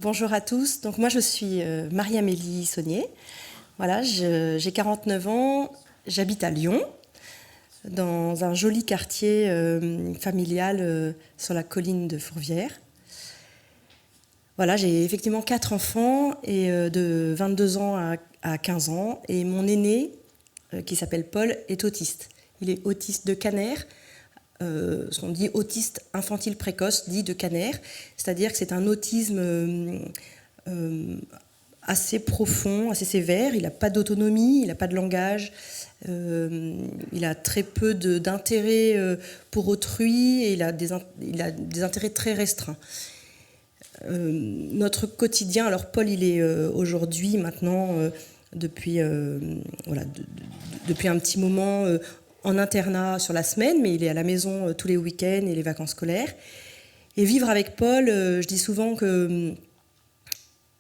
Bonjour à tous, donc moi je suis Marie-Amélie Saunier, voilà, j'ai 49 ans, j'habite à Lyon, dans un joli quartier familial sur la colline de Fourvière. Voilà, j'ai effectivement 4 enfants, et de 22 ans à 15 ans, et mon aîné, qui s'appelle Paul, est autiste. Il est autiste de Kanner, ce qu'on dit autiste infantile précoce, dit de Kanner, c'est-à-dire que c'est un autisme assez profond, assez sévère. Il n'a pas d'autonomie, il n'a pas de langage, il a très peu d'intérêt pour autrui, et il a des intérêts très restreints. Notre quotidien, alors Paul, il est aujourd'hui, maintenant, depuis un petit moment, en internat sur la semaine, mais il est à la maison tous les week-ends et les vacances scolaires. Et vivre avec Paul, je dis souvent que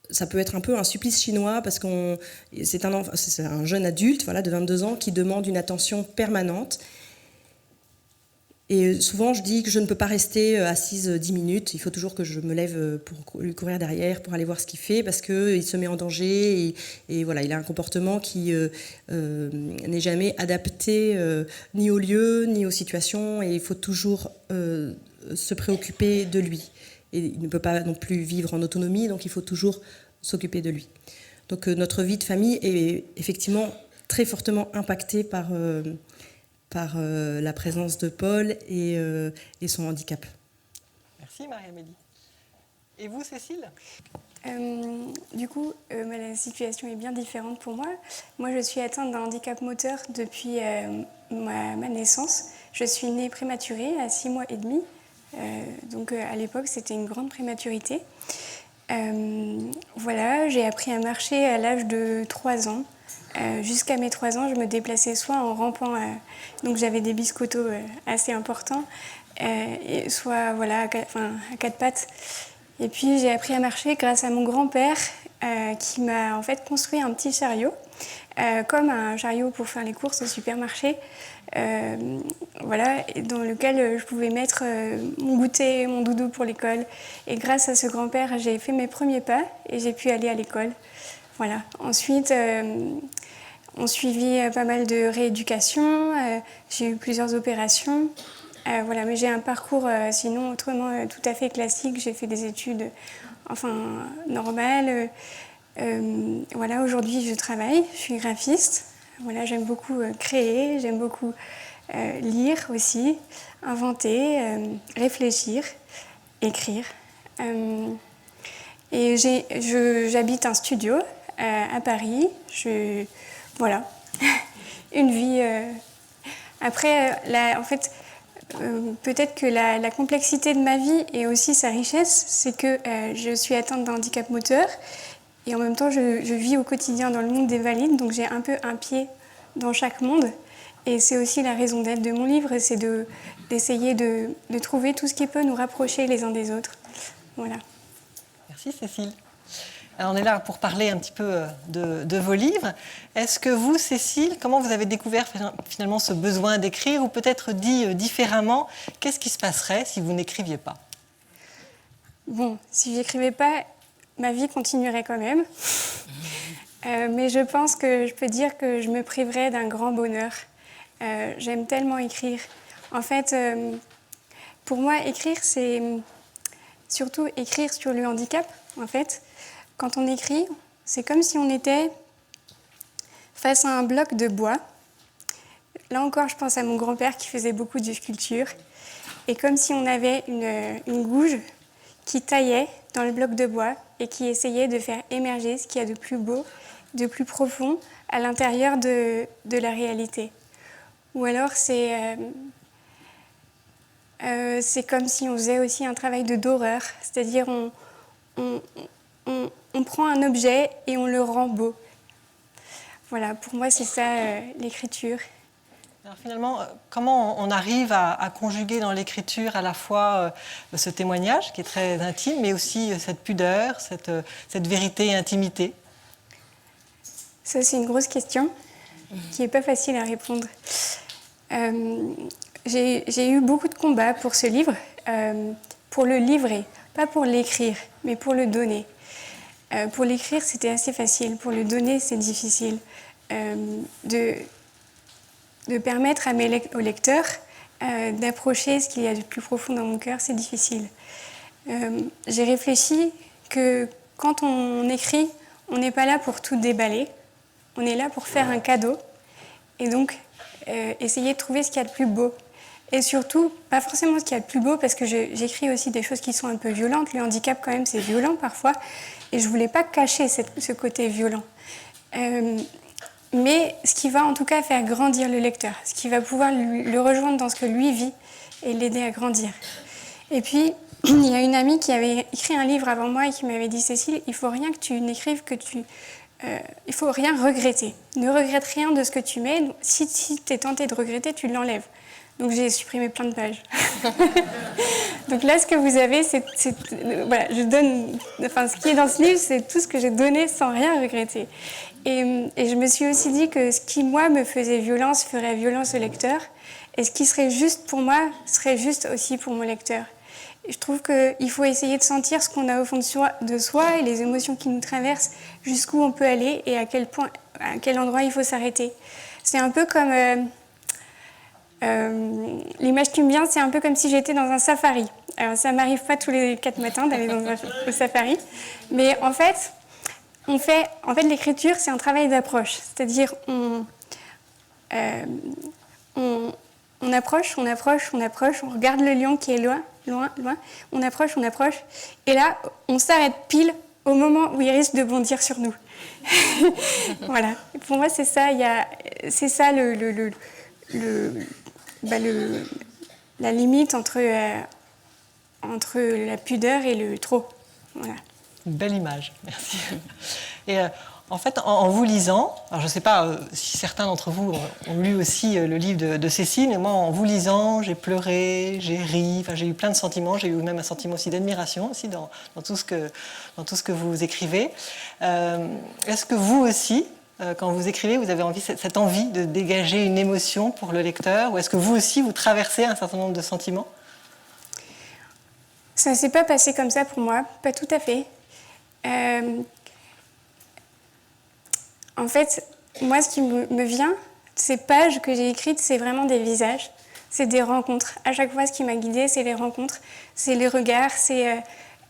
ça peut être un peu un supplice chinois, parce que c'est un jeune adulte, voilà, de 22 ans, qui demande une attention permanente. Et souvent, je dis que je ne peux pas rester assise 10 minutes. Il faut toujours que je me lève pour lui courir derrière, pour aller voir ce qu'il fait, parce qu'il se met en danger. Et voilà, il a un comportement qui n'est jamais adapté ni au lieu, ni aux situations. Et il faut toujours se préoccuper de lui. Et il ne peut pas non plus vivre en autonomie, donc il faut toujours s'occuper de lui. Donc notre vie de famille est effectivement très fortement impactée par la présence de Paul et son handicap. Merci Marie-Amélie. Et vous, Cécile ? La situation est bien différente pour moi. Moi, je suis atteinte d'un handicap moteur depuis ma naissance. Je suis née prématurée à 6 mois et demi. À l'époque, c'était une grande prématurité. J'ai appris à marcher à l'âge de 3 ans. Jusqu'à mes 3 ans, je me déplaçais soit en rampant, donc j'avais des biscottos assez importants, soit à 4 pattes. Et puis j'ai appris à marcher grâce à mon grand-père qui m'a en fait construit un petit chariot, comme un chariot pour faire les courses au supermarché, dans lequel je pouvais mettre mon goûter, mon doudou pour l'école. Et grâce à ce grand-père, j'ai fait mes premiers pas et j'ai pu aller à l'école. Voilà. Ensuite, on suivit pas mal de rééducation, j'ai eu plusieurs opérations. Mais j'ai un parcours sinon autrement tout à fait classique. J'ai fait des études normales. Aujourd'hui, je travaille, je suis graphiste. J'aime beaucoup créer, j'aime beaucoup lire aussi, inventer, réfléchir, écrire. J'habite un studio à Paris. Une vie. Peut-être que la complexité de ma vie et aussi sa richesse, c'est que je suis atteinte d'un handicap moteur et en même temps je vis au quotidien dans le monde des valides, donc j'ai un peu un pied dans chaque monde. Et c'est aussi la raison d'être de mon livre, c'est d'essayer de trouver tout ce qui peut nous rapprocher les uns des autres. Voilà. Merci Cécile. Alors on est là pour parler un petit peu de vos livres. Est-ce que vous, Cécile, comment vous avez découvert finalement ce besoin d'écrire, ou peut-être dit différemment, qu'est-ce qui se passerait si vous n'écriviez pas ? Bon, si je n'écrivais pas, ma vie continuerait quand même. Mais je pense que je peux dire que je me priverais d'un grand bonheur. J'aime tellement écrire. En fait, pour moi, écrire, c'est surtout écrire sur le handicap, en fait. Quand on écrit, c'est comme si on était face à un bloc de bois. Là encore, je pense à mon grand-père qui faisait beaucoup de sculpture. Et comme si on avait une gouge qui taillait dans le bloc de bois et qui essayait de faire émerger ce qu'il y a de plus beau, de plus profond à l'intérieur de la réalité. Ou alors, c'est comme si on faisait aussi un travail de doreur, c'est-à-dire on prend un objet et on le rend beau. Voilà, pour moi, c'est ça l'écriture. Alors finalement, comment on arrive à conjuguer dans l'écriture à la fois ce témoignage qui est très intime, mais aussi cette pudeur, cette vérité et intimité ? Ça, c'est une grosse question qui n'est pas facile à répondre. J'ai eu beaucoup de combats pour ce livre, pour le livrer, pas pour l'écrire, mais pour le donner. Pour l'écrire, c'était assez facile. Pour le donner, c'est difficile. De permettre au lecteur d'approcher ce qu'il y a de plus profond dans mon cœur, c'est difficile. J'ai réfléchi que quand on écrit, on n'est pas là pour tout déballer. On est là pour faire un cadeau. Et donc, essayer de trouver ce qu'il y a de plus beau. Et surtout, pas forcément ce qu'il y a de plus beau, parce que j'écris aussi des choses qui sont un peu violentes. Le handicap, quand même, c'est violent parfois. Et je ne voulais pas cacher ce côté violent. Mais ce qui va en tout cas faire grandir le lecteur, ce qui va pouvoir le rejoindre dans ce que lui vit et l'aider à grandir. Et puis, il y a une amie qui avait écrit un livre avant moi et qui m'avait dit « Cécile, il ne faut rien que tu n'écrives il faut rien regretter. Ne regrette rien de ce que tu mets. Si tu es tenté de regretter, tu l'enlèves. » Donc j'ai supprimé plein de pages. Donc là, ce que vous avez, voilà, je donne, enfin, ce qui est dans ce livre, c'est tout ce que j'ai donné sans rien regretter. Et je me suis aussi dit que ce qui, moi, me faisait violence, ferait violence au lecteur. Et ce qui serait juste pour moi, serait juste aussi pour mon lecteur. Et je trouve qu'il faut essayer de sentir ce qu'on a au fond de soi et les émotions qui nous traversent, jusqu'où on peut aller et à quel endroit il faut s'arrêter. C'est un peu comme... l'image qui me vient, c'est un peu comme si j'étais dans un safari. Alors, ça ne m'arrive pas tous les 4 matins d'aller au safari. Mais en fait, l'écriture, c'est un travail d'approche. C'est-à-dire, on approche, on regarde le lion qui est loin, on approche, et là, on s'arrête pile au moment où il risque de bondir sur nous. Voilà. Pour moi, c'est ça. C'est ça la limite entre la pudeur et le trop. Voilà. Une belle image, merci. Et en fait, en vous lisant, alors je ne sais pas si certains d'entre vous ont lu aussi le livre de Cécile, mais moi, en vous lisant, j'ai pleuré, j'ai ri, enfin, j'ai eu plein de sentiments, j'ai eu même un sentiment aussi d'admiration aussi dans tout ce que vous écrivez. Est-ce que vous aussi, quand vous écrivez, vous avez cette envie de dégager une émotion pour le lecteur, ou est-ce que vous aussi, vous traversez un certain nombre de sentiments ? Ça ne s'est pas passé comme ça pour moi, pas tout à fait. En fait, moi, ce qui me vient, ces pages que j'ai écrites, c'est vraiment des visages, c'est des rencontres. À chaque fois, ce qui m'a guidée, c'est les rencontres, c'est les regards, c'est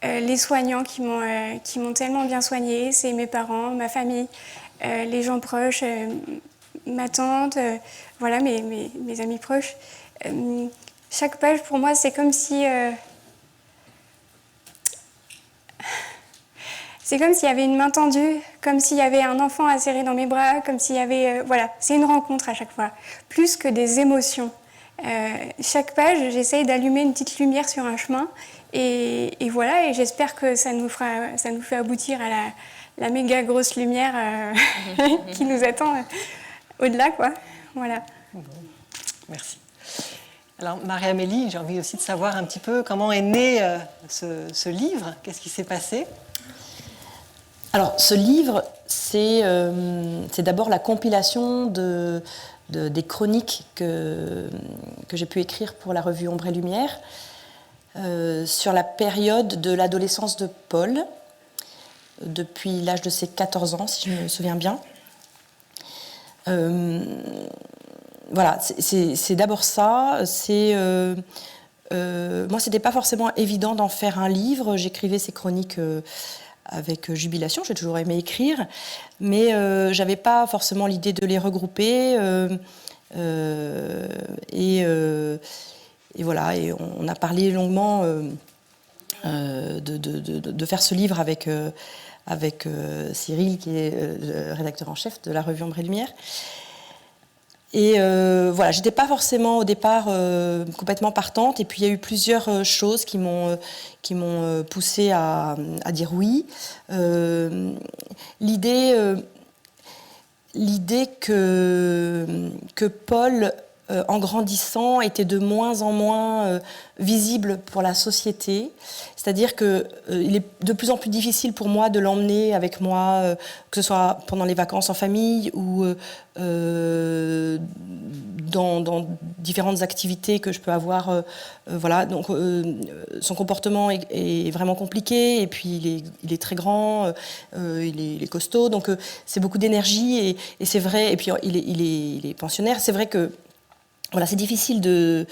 les soignants qui m'ont tellement bien soignée, c'est mes parents, ma famille, les gens proches, ma tante, voilà, mes amis proches. Chaque page, pour moi, c'est comme si... C'est comme s'il y avait une main tendue, comme s'il y avait un enfant à serrer dans mes bras, comme s'il y avait... voilà, c'est une rencontre à chaque fois, plus que des émotions. Chaque page, j'essaye d'allumer une petite lumière sur un chemin, et voilà, et j'espère que ça nous fait aboutir à la méga grosse lumière qui nous attend au-delà, quoi. Voilà. Bon, merci. Alors, Marie-Amélie, j'ai envie aussi de savoir un petit peu comment est né ce livre, qu'est-ce qui s'est passé ? Alors, ce livre, c'est d'abord la compilation des chroniques que j'ai pu écrire pour la revue Ombre et Lumière sur la période de l'adolescence de Paul, depuis l'âge de ses 14 ans, si je me souviens bien. Voilà, c'est d'abord ça. Moi, c'était pas forcément évident d'en faire un livre. J'écrivais ces chroniques avec jubilation, j'ai toujours aimé écrire, mais j'avais pas forcément l'idée de les regrouper. Et voilà, et on a parlé longuement de faire ce livre avec Cyril, qui est le rédacteur en chef de la revue Ombre et Lumière. Et voilà, j'étais pas forcément au départ complètement partante, et puis il y a eu plusieurs choses qui m'ont poussée à dire oui. L'idée que Paul, en grandissant, était de moins en moins visible pour la société. C'est-à-dire qu'il est de plus en plus difficile pour moi de l'emmener avec moi, que ce soit pendant les vacances en famille ou dans différentes activités que je peux avoir. Voilà, donc son comportement est vraiment compliqué, et puis il est très grand, il est costaud, donc c'est beaucoup d'énergie, et c'est vrai, et puis il est pensionnaire, c'est vrai que voilà, c'est difficile de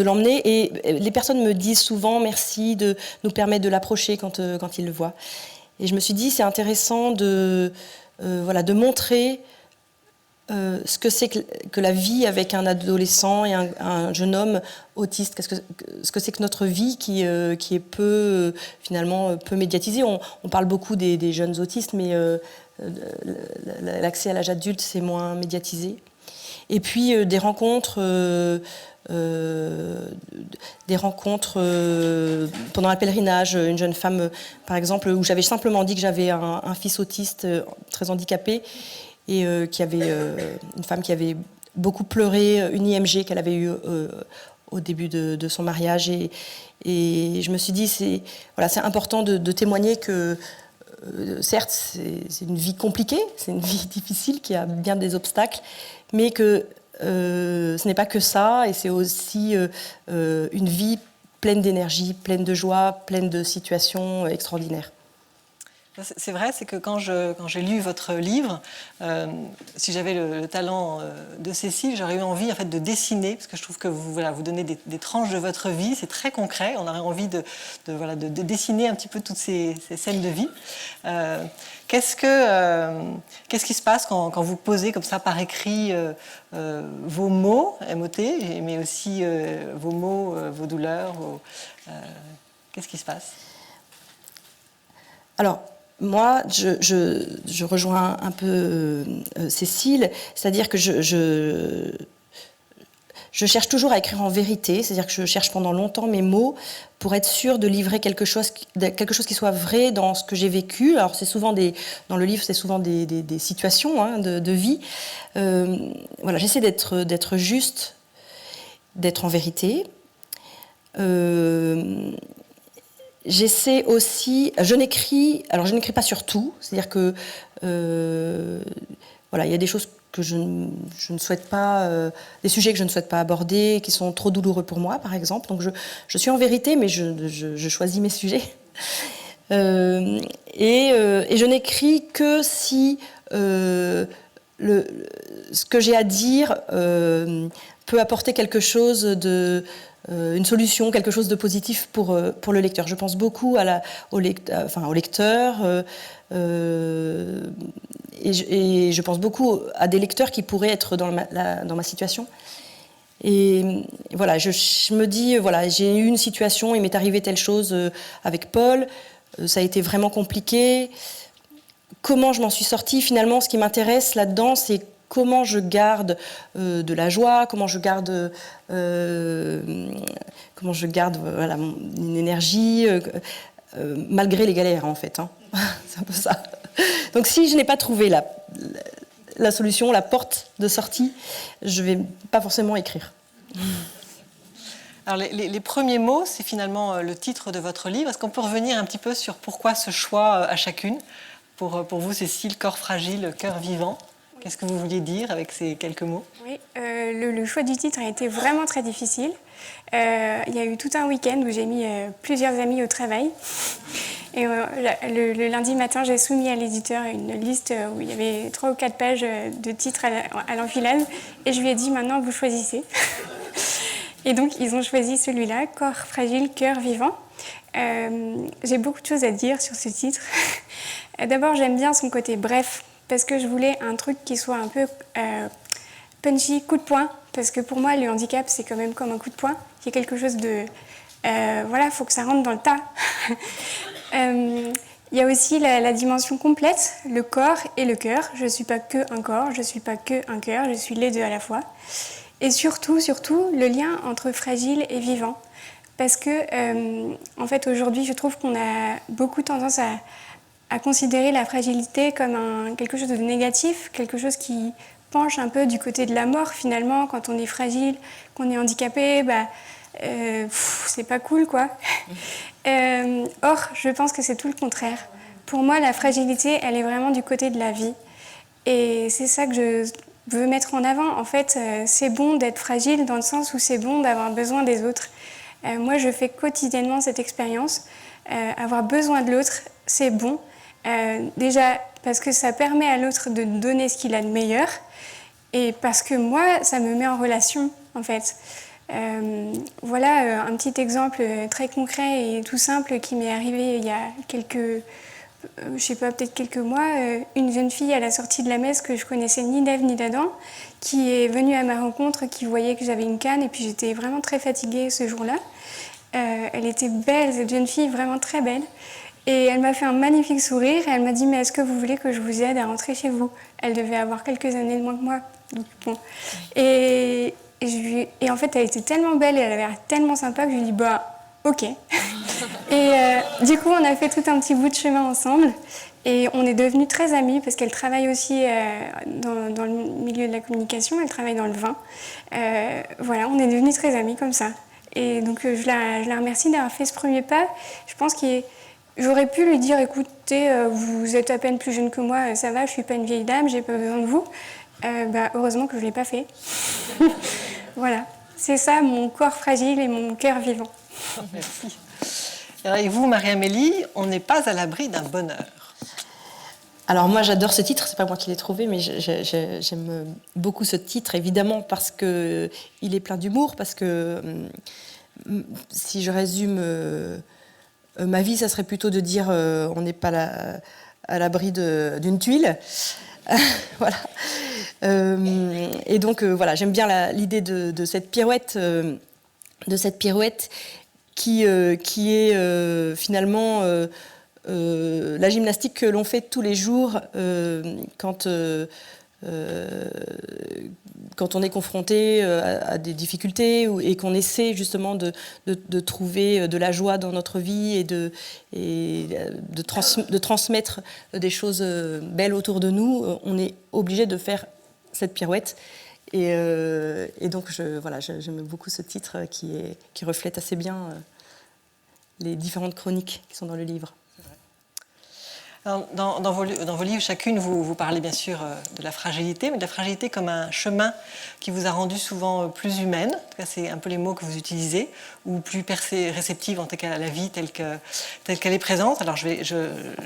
l'emmener, et les personnes me disent souvent merci de nous permettre de l'approcher quand ils le voient. Et je me suis dit, c'est intéressant de montrer ce que c'est que la vie avec un adolescent et un jeune homme autiste, ce que c'est que notre vie qui est finalement peu médiatisée. On parle beaucoup des jeunes autistes, mais l'accès à l'âge adulte, c'est moins médiatisé. Et puis des rencontres pendant un pèlerinage, une jeune femme, par exemple, où j'avais simplement dit que j'avais un fils autiste très handicapé, et une femme qui avait beaucoup pleuré, une IMG qu'elle avait eue au début de son mariage, et je me suis dit c'est important de témoigner que certes c'est une vie compliquée, c'est une vie difficile qui a bien des obstacles, mais que ce n'est pas que ça, et c'est aussi une vie pleine d'énergie, pleine de joie, pleine de situations extraordinaires. C'est vrai, c'est que quand j'ai lu votre livre, si j'avais le talent de Cécile, j'aurais eu envie en fait de dessiner, parce que je trouve que vous donnez des tranches de votre vie, c'est très concret. On aurait envie de dessiner un petit peu toutes ces scènes de vie. Qu'est-ce qui se passe quand vous posez comme ça par écrit vos mots, MOT, mais aussi vos mots, vos douleurs, qu'est-ce qui se passe? Alors, moi, je rejoins un peu Cécile, c'est-à-dire que je cherche toujours à écrire en vérité, c'est-à-dire que je cherche pendant longtemps mes mots pour être sûre de livrer quelque chose qui soit vrai dans ce que j'ai vécu. Alors, c'est souvent dans le livre, c'est souvent des situations de vie. Voilà, j'essaie d'être juste, d'être en vérité. J'essaie aussi, je n'écris pas sur tout, c'est-à-dire que il y a des choses que je ne souhaite pas, des sujets que je ne souhaite pas aborder, qui sont trop douloureux pour moi, par exemple. Donc je suis en vérité, mais je choisis mes sujets. Et je n'écris que si ce que j'ai à dire peut apporter quelque chose une solution, quelque chose de positif pour le lecteur. Je pense beaucoup au lecteur, et je pense beaucoup à des lecteurs qui pourraient être dans ma situation. Et voilà, je me dis, voilà, j'ai eu une situation, il m'est arrivé telle chose avec Paul, ça a été vraiment compliqué. Comment je m'en suis sortie? Finalement, ce qui m'intéresse là-dedans, c'est comment je garde de la joie, comment je garde voilà, une énergie malgré les galères, en fait. C'est un peu ça. Donc si je n'ai pas trouvé la solution, la porte de sortie, je ne vais pas forcément écrire. Alors les premiers mots, c'est finalement le titre de votre livre. Est-ce qu'on peut revenir un petit peu sur pourquoi ce choix à chacune? Pour vous, Cécile, corps fragile, cœur vivant. Qu'est-ce que vous vouliez dire avec ces quelques mots? Oui, le choix du titre a été vraiment très difficile. Il y a eu tout un week-end où j'ai mis plusieurs amis au travail. Et le lundi matin, j'ai soumis à l'éditeur une liste où il y avait 3 ou 4 pages de titres à l'enfilade. Et je lui ai dit, maintenant, vous choisissez. Et donc, ils ont choisi celui-là, Corps fragile, cœur vivant. J'ai beaucoup de choses à dire sur ce titre. D'abord, j'aime bien son côté bref, parce que je voulais un truc qui soit un peu punchy, coup de poing, parce que pour moi, le handicap, c'est quand même comme un coup de poing. Il y a quelque chose de... voilà, il faut que ça rentre dans le tas. Il y a aussi la dimension complète, le corps et le cœur. Je ne suis pas que un corps, je ne suis pas que un cœur, je suis les deux à la fois. Et surtout, le lien entre fragile et vivant. Parce que, en fait, aujourd'hui, je trouve qu'on a beaucoup tendance à considérer la fragilité comme quelque chose de négatif, quelque chose qui penche un peu du côté de la mort, finalement. Quand on est fragile, qu'on est handicapé, c'est pas cool, quoi. Or, je pense que c'est tout le contraire. Pour moi, la fragilité, elle est vraiment du côté de la vie. Et c'est ça que veut mettre en avant. En fait, c'est bon d'être fragile dans le sens où c'est bon d'avoir besoin des autres. Moi, je fais quotidiennement cette expérience. Avoir besoin de l'autre, c'est bon. Déjà, parce que ça permet à l'autre de donner ce qu'il a de meilleur. Et parce que moi, ça me met en relation, en fait. Voilà un petit exemple très concret et tout simple qui m'est arrivé il y a quelques... je sais pas, peut-être quelques mois, une jeune fille à la sortie de la messe que je connaissais ni d'Ève ni d'Adam, qui est venue à ma rencontre, qui voyait que j'avais une canne, et puis j'étais vraiment très fatiguée ce jour-là. Elle était belle, cette jeune fille, vraiment très belle. Et elle m'a fait un magnifique sourire, et elle m'a dit « Mais est-ce que vous voulez que je vous aide à rentrer chez vous ?» Elle devait avoir quelques années de moins que moi. Donc, bon. Et en fait, elle était tellement belle et elle avait l'air tellement sympa que je lui ai dit « Bah, ok ». Et du coup, on a fait tout un petit bout de chemin ensemble et on est devenus très amis parce qu'elle travaille aussi dans le milieu de la communication, elle travaille dans le vin. Voilà, on est devenus très amis comme ça. Et donc, je la remercie d'avoir fait ce premier pas. Je pense que j'aurais pu lui dire, écoutez, vous êtes à peine plus jeune que moi, ça va, je suis pas une vieille dame, j'ai pas besoin de vous. Heureusement que je l'ai pas fait. Voilà, c'est ça mon corps fragile et mon cœur vivant. Merci. Et vous, Marie-Amélie, on n'est pas à l'abri d'un bonheur. Alors moi j'adore ce titre, c'est pas moi qui l'ai trouvé, mais j'aime beaucoup ce titre, évidemment parce qu'il est plein d'humour, parce que si je résume ma vie, ça serait plutôt de dire on n'est pas à l'abri d'une tuile. Voilà. Et donc voilà, j'aime bien l'idée de cette pirouette, qui est finalement la gymnastique que l'on fait tous les jours quand on est confronté à des difficultés et qu'on essaie justement de trouver de la joie dans notre vie et de transmettre des choses belles autour de nous, on est obligé de faire cette pirouette. Et donc, j'aime beaucoup ce titre qui reflète assez bien les différentes chroniques qui sont dans le livre. Alors, dans vos livres, chacune, vous parlez bien sûr de la fragilité, mais de la fragilité comme un chemin qui vous a rendu souvent plus humaine. En tout cas, c'est un peu les mots que vous utilisez, ou plus réceptive en tout cas à la vie telle qu'elle est présente. Alors, j'ai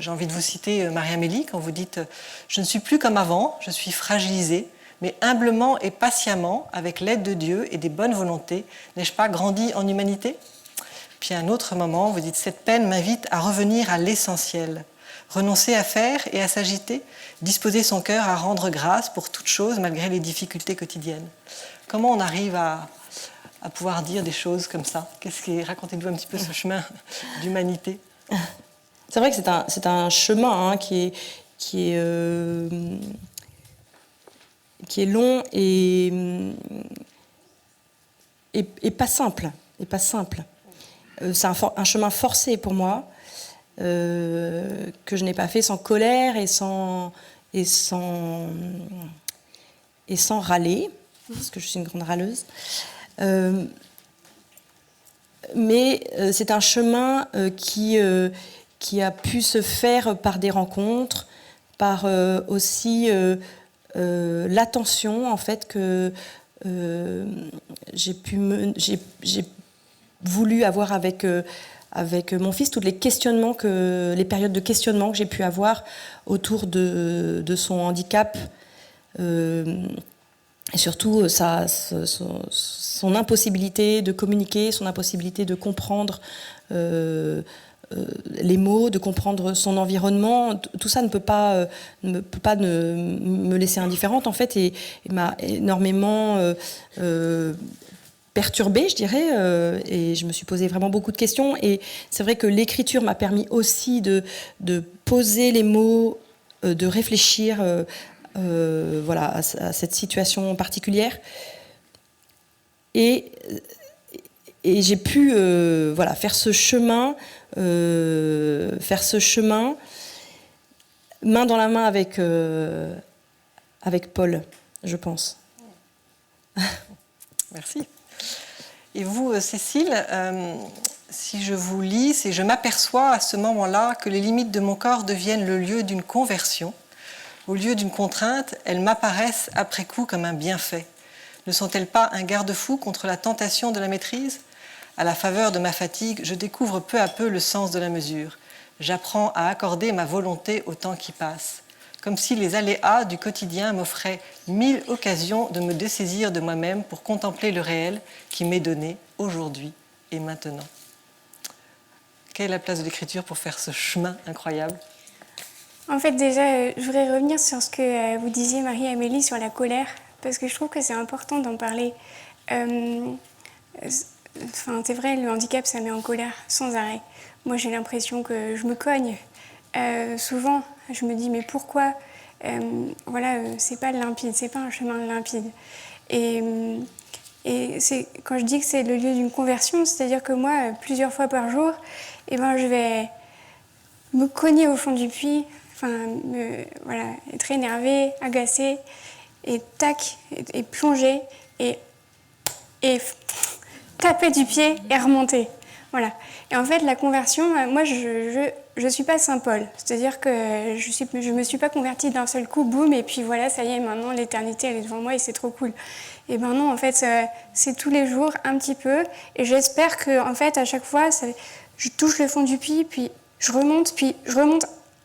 envie de vous citer Marie-Amélie quand vous dites « Je ne suis plus comme avant, je suis fragilisée, mais humblement et patiemment, avec l'aide de Dieu et des bonnes volontés, n'ai-je pas grandi en humanité ?» Puis à un autre moment, vous dites « Cette peine m'invite à revenir à l'essentiel. Renoncer à faire et à s'agiter, disposer son cœur à rendre grâce pour toute chose malgré les difficultés quotidiennes. » Comment on arrive à pouvoir dire des choses comme ça ? Racontez-nous un petit peu ce chemin d'humanité. C'est vrai que c'est un chemin qui est long et pas simple. C'est un chemin forcé pour moi. Que je n'ai pas fait sans colère et sans râler, parce que je suis une grande râleuse. Mais c'est un chemin qui a pu se faire par des rencontres, par aussi l'attention en fait que j'ai voulu avoir avec mon fils, toutes les périodes de questionnement que j'ai pu avoir autour de son handicap, et surtout son impossibilité de communiquer, son impossibilité de comprendre les mots, de comprendre son environnement. Tout ça ne peut pas me laisser indifférente en fait, et m'a énormément perturbée, je dirais, et je me suis posé vraiment beaucoup de questions. Et c'est vrai que l'écriture m'a permis aussi de poser les mots, de réfléchir à cette situation particulière. Et j'ai pu faire ce chemin main dans la main avec Paul, je pense. Merci. Et vous, Cécile, si je vous lis, c'est « Je m'aperçois à ce moment-là que les limites de mon corps deviennent le lieu d'une conversion. Au lieu d'une contrainte, elles m'apparaissent après coup comme un bienfait. Ne sont-elles pas un garde-fou contre la tentation de la maîtrise ? À la faveur de ma fatigue, je découvre peu à peu le sens de la mesure. J'apprends à accorder ma volonté au temps qui passe. Comme si les aléas du quotidien m'offraient 1000 occasions de me dessaisir de moi-même pour contempler le réel qui m'est donné aujourd'hui et maintenant. Quelle est la place de l'écriture pour faire ce chemin incroyable ? En fait, déjà, je voudrais revenir sur ce que vous disiez, Marie-Amélie, sur la colère, parce que je trouve que c'est important d'en parler. C'est vrai, le handicap, ça met en colère sans arrêt. Moi, j'ai l'impression que je me cogne. Souvent, je me dis, mais pourquoi c'est pas limpide, c'est pas un chemin limpide. Et c'est, quand je dis que c'est le lieu d'une conversion, c'est-à-dire que moi, plusieurs fois par jour, je vais me cogner au fond du puits, être énervée, agacée, et tac, et plonger, et taper du pied et remonter. Voilà. Et en fait, la conversion, moi, je suis pas Saint Paul. C'est-à-dire que je me suis pas convertie d'un seul coup, boum, et puis voilà, ça y est, maintenant, l'éternité, elle est devant moi et c'est trop cool. Et ben non, en fait, c'est tous les jours, un petit peu. Et j'espère que, en fait, à chaque fois, je touche le fond du puits, puis je remonte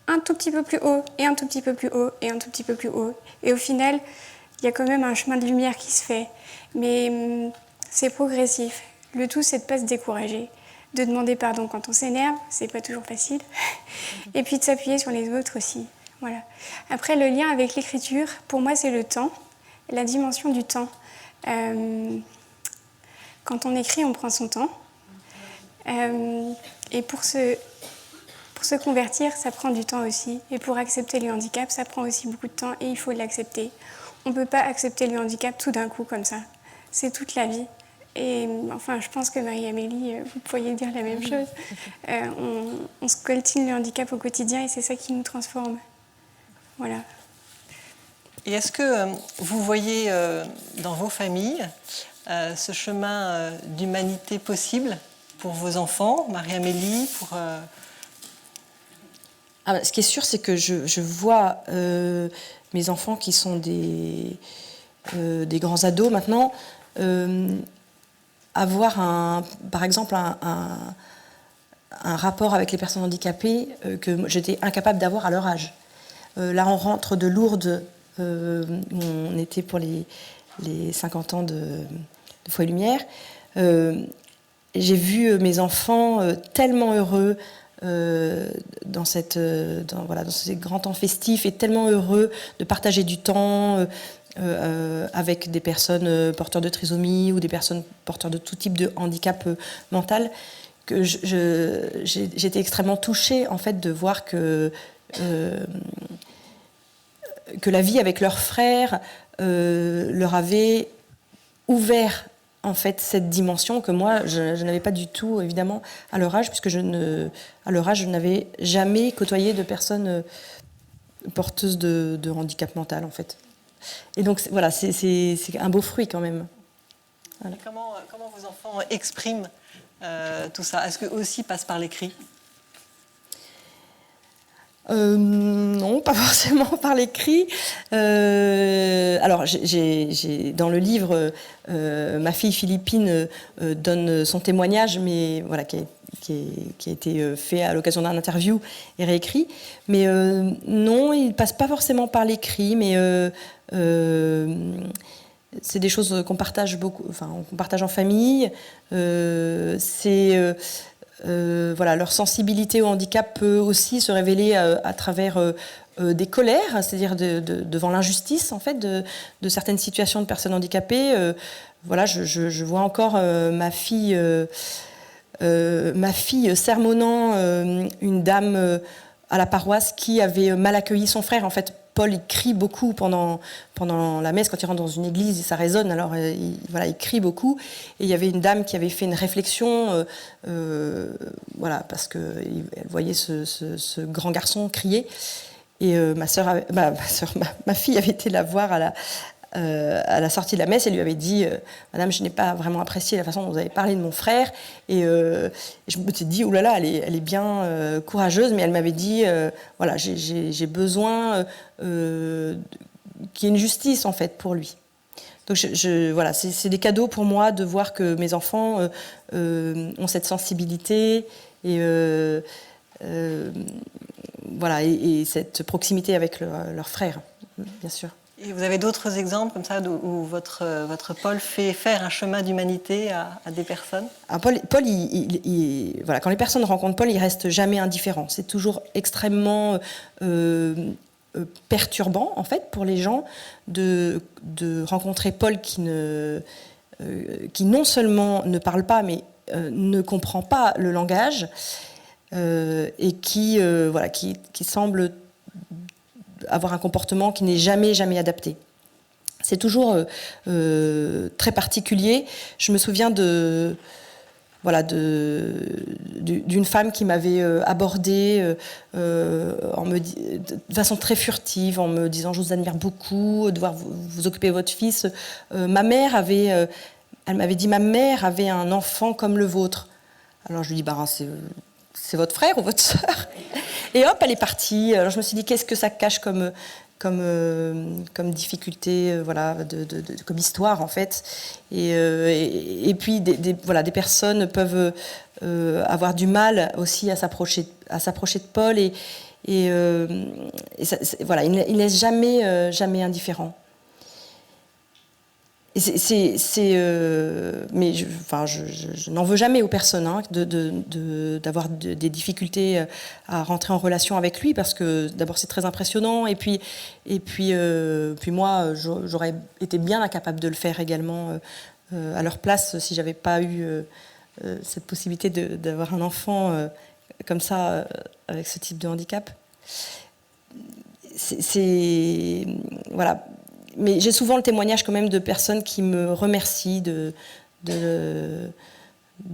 un tout petit peu plus haut, et un tout petit peu plus haut, et un tout petit peu plus haut. Et au final, il y a quand même un chemin de lumière qui se fait. Mais c'est progressif. Le tout, c'est de ne pas se décourager, de demander pardon quand on s'énerve, c'est pas toujours facile, et puis de s'appuyer sur les autres aussi. Voilà. Après, le lien avec l'écriture, pour moi, c'est le temps, la dimension du temps. Quand on écrit, on prend son temps. Et pour se convertir, ça prend du temps aussi. Et pour accepter le handicap, ça prend aussi beaucoup de temps et il faut l'accepter. On ne peut pas accepter le handicap tout d'un coup comme ça. C'est toute la vie. Et enfin, je pense que Marie-Amélie, vous pourriez dire la même chose. On scoltine le handicap au quotidien et c'est ça qui nous transforme. Voilà. Et est-ce que vous voyez dans vos familles ce chemin d'humanité possible pour vos enfants, Marie-Amélie, Ce qui est sûr, c'est que je vois mes enfants qui sont des grands ados maintenant avoir par exemple un rapport avec les personnes handicapées que j'étais incapable d'avoir à leur âge. Là, on rentre de Lourdes, où on était pour les 50 ans de Foi et Lumière. J'ai vu mes enfants tellement heureux dans ces grands temps festifs et tellement heureux de partager du temps avec des personnes porteurs de trisomie ou des personnes porteurs de tout type de handicap mental que j'étais extrêmement touchée en fait de voir que la vie avec leurs frères leur avait ouvert en fait cette dimension que moi je n'avais pas du tout évidemment à leur âge, puisque à leur âge je n'avais jamais côtoyé de personnes porteuses de handicap mental en fait. Et donc voilà, c'est un beau fruit quand même. Voilà. Comment vos enfants expriment tout ça ? Est-ce qu'eux aussi passent par l'écrit ? Non, pas forcément par l'écrit. Alors, j'ai dans le livre, ma fille Philippine donne son témoignage, mais voilà, qui a été fait à l'occasion d'un interview et réécrit. Mais non, il passe pas forcément par l'écrit, mais c'est des choses qu'on partage beaucoup, enfin, qu'on partage en famille. Leur sensibilité au handicap peut aussi se révéler à travers des colères, c'est-à-dire devant l'injustice en fait de certaines situations de personnes handicapées. Je vois encore ma fille sermonnant une dame à la paroisse qui avait mal accueilli son frère. En fait, Paul, il crie beaucoup pendant la messe, quand il rentre dans une église, et ça résonne, alors il crie beaucoup. Et il y avait une dame qui avait fait une réflexion, parce qu'elle voyait ce grand garçon crier. Et ma fille avait été la voir à la sortie de la messe, elle lui avait dit Madame, je n'ai pas vraiment apprécié la façon dont vous avez parlé de mon frère. Et je me suis dit, oulala, elle est bien courageuse, mais elle m'avait dit voilà, j'ai besoin qu'il y ait une justice, en fait, pour lui. Donc voilà, c'est des cadeaux pour moi de voir que mes enfants ont cette sensibilité et voilà, et cette proximité avec leurs frères, bien sûr. Et vous avez d'autres exemples comme ça où votre Paul fait faire un chemin d'humanité à des personnes? Paul, voilà, quand les personnes rencontrent Paul, il reste jamais indifférent. C'est toujours extrêmement perturbant, en fait, pour les gens de rencontrer Paul qui non seulement ne parle pas, mais ne comprend pas le langage et qui semble avoir un comportement qui n'est jamais adapté. C'est toujours très particulier. Je me souviens d'une femme qui m'avait abordée de façon très furtive, en me disant « Je vous admire beaucoup, devoir vous occuper de votre fils. Elle m'avait dit « Ma mère avait un enfant comme le vôtre. » Alors je lui dis « c'est votre frère ou votre sœur ?» Et hop, elle est partie. Alors je me suis dit, qu'est-ce que ça cache comme difficulté, voilà, comme histoire, en fait. Et puis, des personnes peuvent avoir du mal aussi à s'approcher de Paul. Voilà, il ne laisse jamais indifférent. Mais je n'en veux jamais aux personnes d'avoir des difficultés à rentrer en relation avec lui, parce que d'abord c'est très impressionnant, et puis moi j'aurais été bien incapable de le faire également à leur place si j'avais pas eu cette possibilité d'avoir un enfant comme ça avec ce type de handicap. Voilà. Mais j'ai souvent le témoignage quand même de personnes qui me remercient de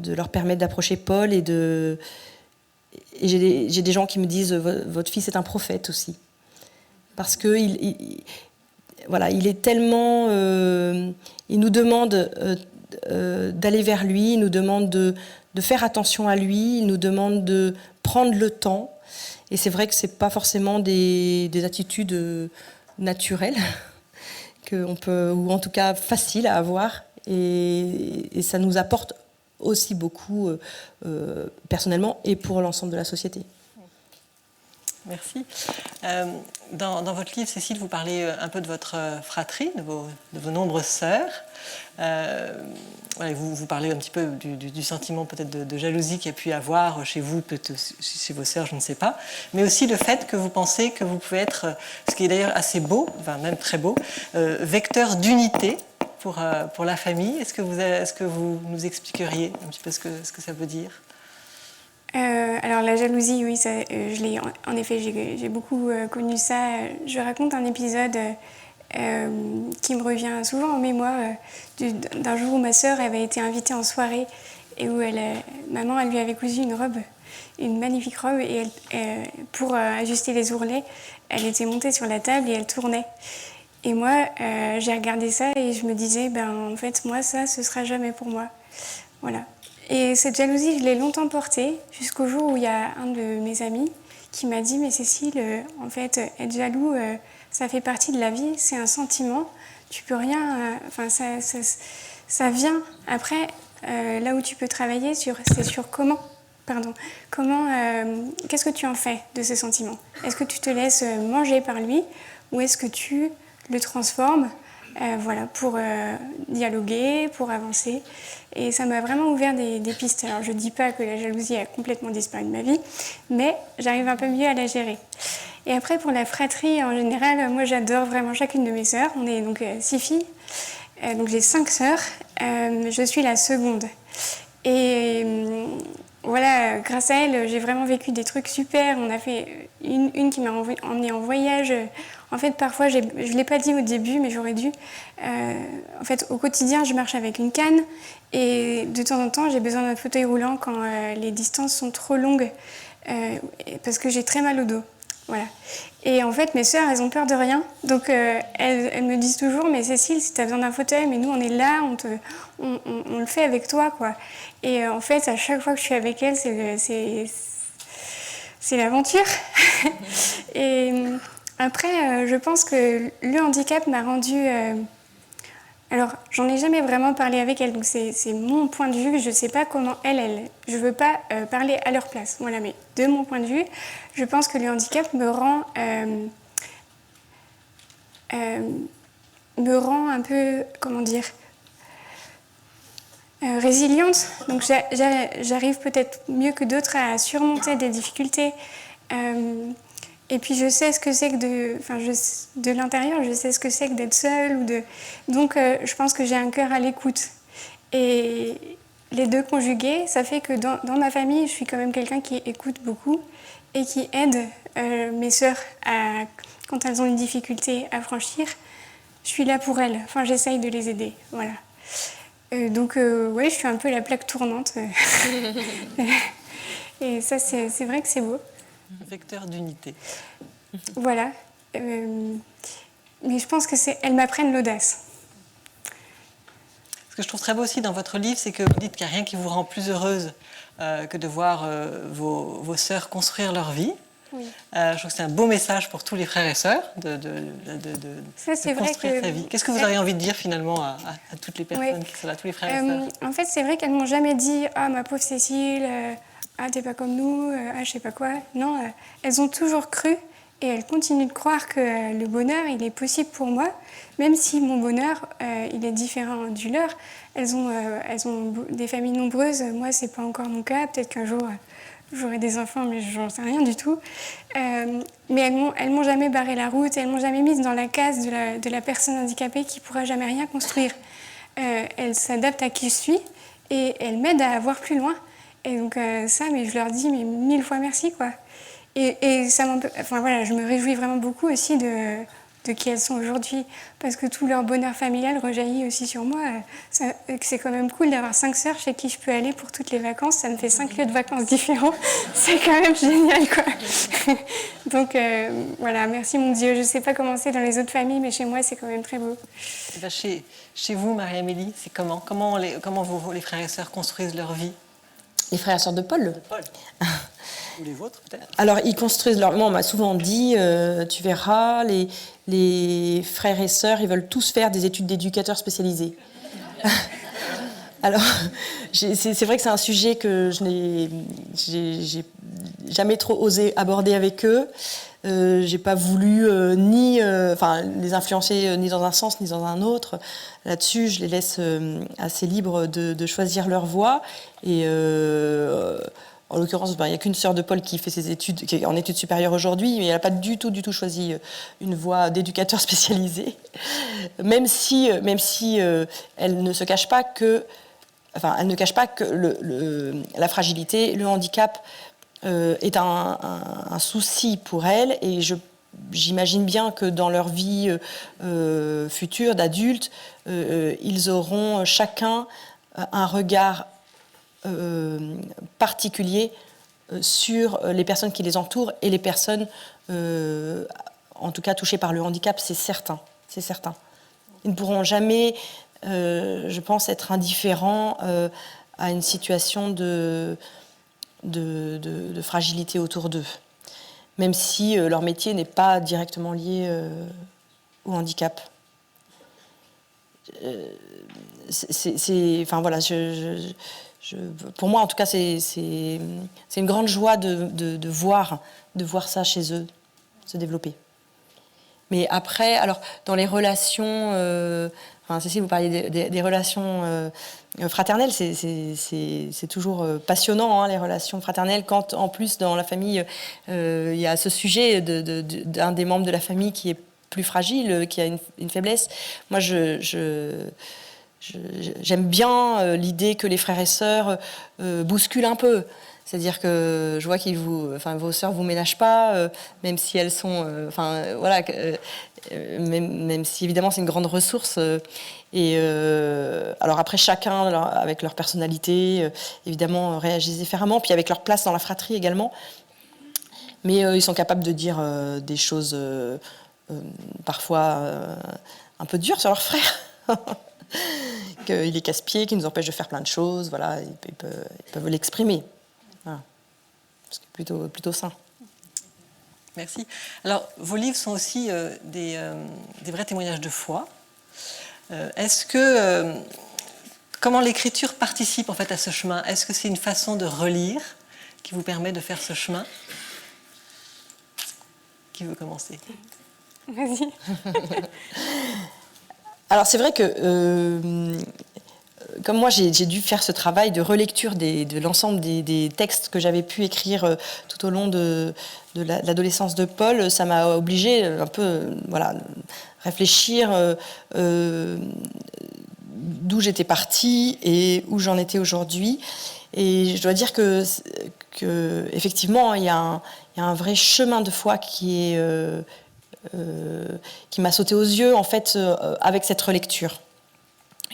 leur permettre d'approcher Paul. Et j'ai des gens qui me disent « Votre fils est un prophète aussi ». Parce qu'il est tellement... il nous demande d'aller vers lui, il nous demande de faire attention à lui, il nous demande de prendre le temps. Et c'est vrai que ce n'est pas forcément des attitudes naturelles. Ou en tout cas facile à avoir, et ça nous apporte aussi beaucoup personnellement et pour l'ensemble de la société. Merci. Dans votre livre, Cécile, vous parlez un peu de votre fratrie, de vos nombreuses sœurs. Vous parlez un petit peu du sentiment peut-être de jalousie qu'il y a pu y avoir chez vous, peut-être chez vos sœurs, je ne sais pas, mais aussi le fait que vous pensez que vous pouvez être, ce qui est d'ailleurs assez beau, enfin même très beau, vecteur d'unité pour la famille. Est-ce que vous nous expliqueriez un petit peu ce que ça veut dire ? Alors la jalousie, oui, en effet, j'ai beaucoup connu ça. Je raconte un épisode qui me revient souvent en mémoire d'un jour où ma sœur avait été invitée en soirée et où maman elle lui avait cousu une magnifique robe, et pour ajuster les ourlets, elle était montée sur la table et elle tournait. Et moi, j'ai regardé ça et je me disais, en fait, moi, ça, ce sera jamais pour moi. Voilà. Et cette jalousie, je l'ai longtemps portée, jusqu'au jour où il y a un de mes amis qui m'a dit « Mais Cécile, en fait, être jaloux, ça fait partie de la vie, c'est un sentiment, tu peux rien... ça vient. Après, là où tu peux travailler, c'est sur comment... qu'est-ce que tu en fais de ce sentiment? Est-ce que tu te laisses manger par lui, ou est-ce que tu le transformes pour dialoguer, pour avancer. Et ça m'a vraiment ouvert des pistes. Alors je ne dis pas que la jalousie a complètement disparu de ma vie, mais j'arrive un peu mieux à la gérer. Et après, pour la fratrie en général, moi j'adore vraiment chacune de mes sœurs. On est donc 6 filles, donc j'ai 5 sœurs. Je suis la seconde. Et voilà, grâce à elle, j'ai vraiment vécu des trucs super. On a fait une qui m'a emmenée en voyage. En fait, parfois, je ne l'ai pas dit au début, mais j'aurais dû. En fait, au quotidien, je marche avec une canne. Et de temps en temps, j'ai besoin d'un fauteuil roulant quand les distances sont trop longues, parce que j'ai très mal au dos. Voilà. Et en fait, mes sœurs, elles ont peur de rien. Donc, elles me disent toujours, mais Cécile, si tu as besoin d'un fauteuil, mais nous, on est là, on le fait avec toi, quoi. Et en fait, à chaque fois que je suis avec elles, c'est l'aventure. Et après, je pense que le handicap m'a rendue... alors, j'en ai jamais vraiment parlé avec elles, donc c'est mon point de vue. Je ne sais pas comment elles... Je ne veux pas parler à leur place. Voilà, mais de mon point de vue, je pense que le handicap me rend un peu, comment dire, résiliente. Donc, j'arrive peut-être mieux que d'autres à surmonter des difficultés. Et puis je sais ce que c'est que de l'intérieur, je sais ce que c'est que d'être seule. Donc je pense que j'ai un cœur à l'écoute. Et les deux conjugués, ça fait que dans ma famille, je suis quand même quelqu'un qui écoute beaucoup et qui aide mes sœurs quand elles ont une difficulté à franchir. Je suis là pour elles, enfin j'essaye de les aider, voilà. Donc ouais, je suis un peu la plaque tournante. Et ça, c'est vrai que c'est beau. Vecteur d'unité. Voilà. Mais je pense que elles m'apprennent l'audace. Ce que je trouve très beau aussi dans votre livre, c'est que vous dites qu'il n'y a rien qui vous rend plus heureuse que de voir vos sœurs construire leur vie. Oui. Je trouve que c'est un beau message pour tous les frères et sœurs de construire sa vie. Qu'est-ce que vous auriez envie de dire finalement à toutes les personnes qui sont là, tous les frères et sœurs? En fait, c'est vrai qu'elles m'ont jamais dit « Ah, ma pauvre Cécile, ah, t'es pas comme nous, ah, je sais pas quoi ». Non, elles ont toujours cru et elles continuent de croire que le bonheur, il est possible pour moi, même si mon bonheur, il est différent du leur. Elles ont des familles nombreuses, moi, c'est pas encore mon cas. Peut-être qu'un jour, j'aurai des enfants, mais j'en sais rien du tout. Mais elles m'ont jamais barré la route, elles m'ont jamais mise dans la case de la personne handicapée qui pourra jamais rien construire. Elles s'adaptent à qui je suis et elles m'aident à voir plus loin. Et donc ça, mais je leur dis mais 1000 fois merci, quoi. Et ça enfin voilà, je me réjouis vraiment beaucoup aussi de qui elles sont aujourd'hui, parce que tout leur bonheur familial rejaillit aussi sur moi. C'est quand même cool d'avoir 5 sœurs chez qui je peux aller pour toutes les vacances. Ça me fait 5 lieux de vacances différents. C'est quand même génial, quoi. Donc voilà, merci mon Dieu. Je ne sais pas comment c'est dans les autres familles, mais chez moi, c'est quand même très beau. Ben chez vous, Marie-Amélie, c'est comment les frères et sœurs construisent leur vie? Les frères et sœurs de Paul. Ou les vôtres, peut-être? Alors, ils construisent leur... Moi, on m'a souvent dit, tu verras, les frères et sœurs, ils veulent tous faire des études d'éducateurs spécialisés. Alors, c'est vrai que c'est un sujet que je n'ai jamais trop osé aborder avec eux. J'ai pas voulu les influencer ni dans un sens ni dans un autre. Là-dessus, je les laisse assez libres de choisir leur voie. Et en l'occurrence, il n'y a qu'une sœur de Paul qui fait ses études, qui est en études supérieures aujourd'hui, mais elle n'a pas du tout choisi une voie d'éducateur spécialisé. Même si elle ne se cache pas que, elle ne cache pas que la fragilité, le handicap est un souci pour elle, et j'imagine bien que dans leur vie future d'adultes, ils auront chacun un regard particulier sur les personnes qui les entourent et les personnes, en tout cas touchées par le handicap, c'est certain. Ils ne pourront jamais, je pense, être indifférents à une situation de fragilité autour d'eux, même si leur métier n'est pas directement lié au handicap. Pour moi, en tout cas, c'est une grande joie de voir ça chez eux se développer. Mais après, alors, dans les relations... Cécile, vous parliez des relations fraternelles, c'est toujours passionnant, hein, les relations fraternelles, quand en plus dans la famille il y a ce sujet d'un des membres de la famille qui est plus fragile, qui a une faiblesse. Moi, j'aime bien l'idée que les frères et sœurs bousculent un peu. C'est-à-dire que je vois vos sœurs vous ménagent pas, même si elles sont, même si évidemment c'est une grande ressource. Alors après, chacun avec leur personnalité, évidemment réagissent différemment, puis avec leur place dans la fratrie également. Mais ils sont capables de dire des choses parfois un peu dures sur leur frère. Qu'il est casse-pied, qu'il nous empêche de faire plein de choses. Voilà, ils peuvent l'exprimer. Voilà. C'est plutôt sain. Merci. Alors, vos livres sont aussi des vrais témoignages de foi. Comment l'écriture participe en fait à ce chemin? Est-ce que c'est une façon de relire qui vous permet de faire ce chemin? Qui veut commencer? Vas-y. Alors c'est vrai que comme moi j'ai dû faire ce travail de relecture de l'ensemble des textes que j'avais pu écrire tout au long de l'adolescence de Paul, ça m'a obligée un peu réfléchir d'où j'étais partie et où j'en étais aujourd'hui. Et je dois dire que effectivement, il y a un vrai chemin de foi qui m'a sauté aux yeux en fait avec cette relecture,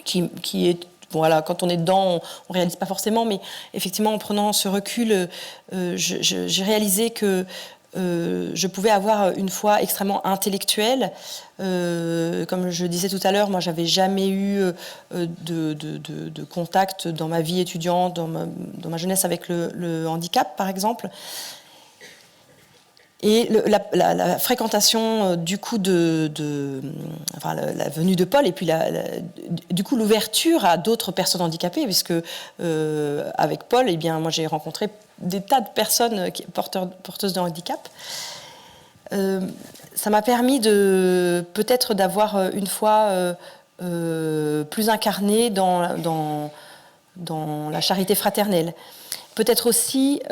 qui est voilà, quand on est dedans, on réalise pas forcément, mais effectivement, en prenant ce recul, j'ai réalisé que je pouvais avoir une foi extrêmement intellectuelle. Comme je disais tout à l'heure, moi, j'avais jamais eu de contact dans ma vie étudiante, dans ma jeunesse avec le handicap, par exemple. Et la fréquentation du coup la venue de Paul et puis du coup l'ouverture à d'autres personnes handicapées, puisque avec Paul, eh bien moi j'ai rencontré des tas de personnes porteuses de handicap. Ça m'a permis peut-être d'avoir une foi plus incarnée dans la charité fraternelle. Peut-être aussi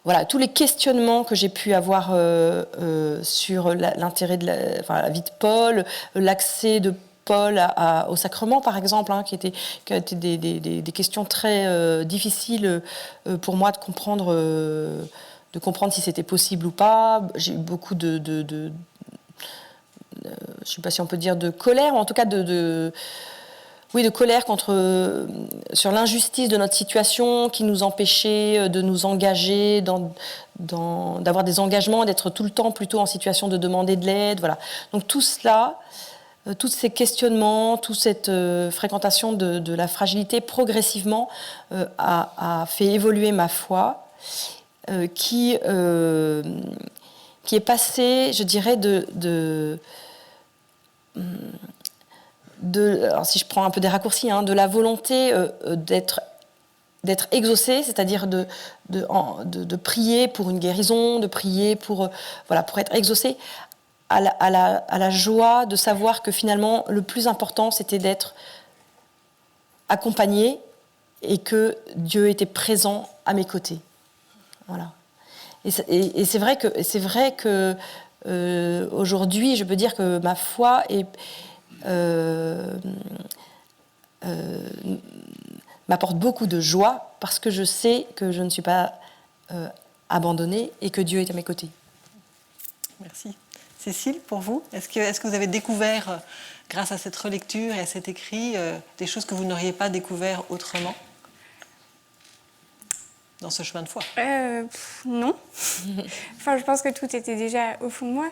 voilà, tous les questionnements que j'ai pu avoir sur l'intérêt de la vie de Paul, l'accès de Paul au sacrement, par exemple, qui a été des questions très difficiles pour moi de comprendre si c'était possible ou pas. J'ai eu beaucoup je ne sais pas si on peut dire de colère, mais en tout cas de colère sur l'injustice de notre situation qui nous empêchait de nous engager, d'avoir des engagements, d'être tout le temps plutôt en situation de demander de l'aide. Voilà. Donc tout cela, tous ces questionnements, toute cette fréquentation de la fragilité progressivement a fait évoluer ma foi qui est passée, je dirais, alors si je prends un peu des raccourcis, de la volonté d'être exaucé, c'est-à-dire de prier pour une guérison, de prier pour être exaucé, à la joie de savoir que finalement le plus important c'était d'être accompagné et que Dieu était présent à mes côtés. Voilà. Et c'est vrai que aujourd'hui je peux dire que ma foi m'apporte beaucoup de joie parce que je sais que je ne suis pas abandonnée et que Dieu est à mes côtés. Merci. Cécile, pour vous, est-ce que vous avez découvert, grâce à cette relecture et à cet écrit, des choses que vous n'auriez pas découvert autrement dans ce chemin de foi? Non. Enfin, je pense que tout était déjà au fond de moi.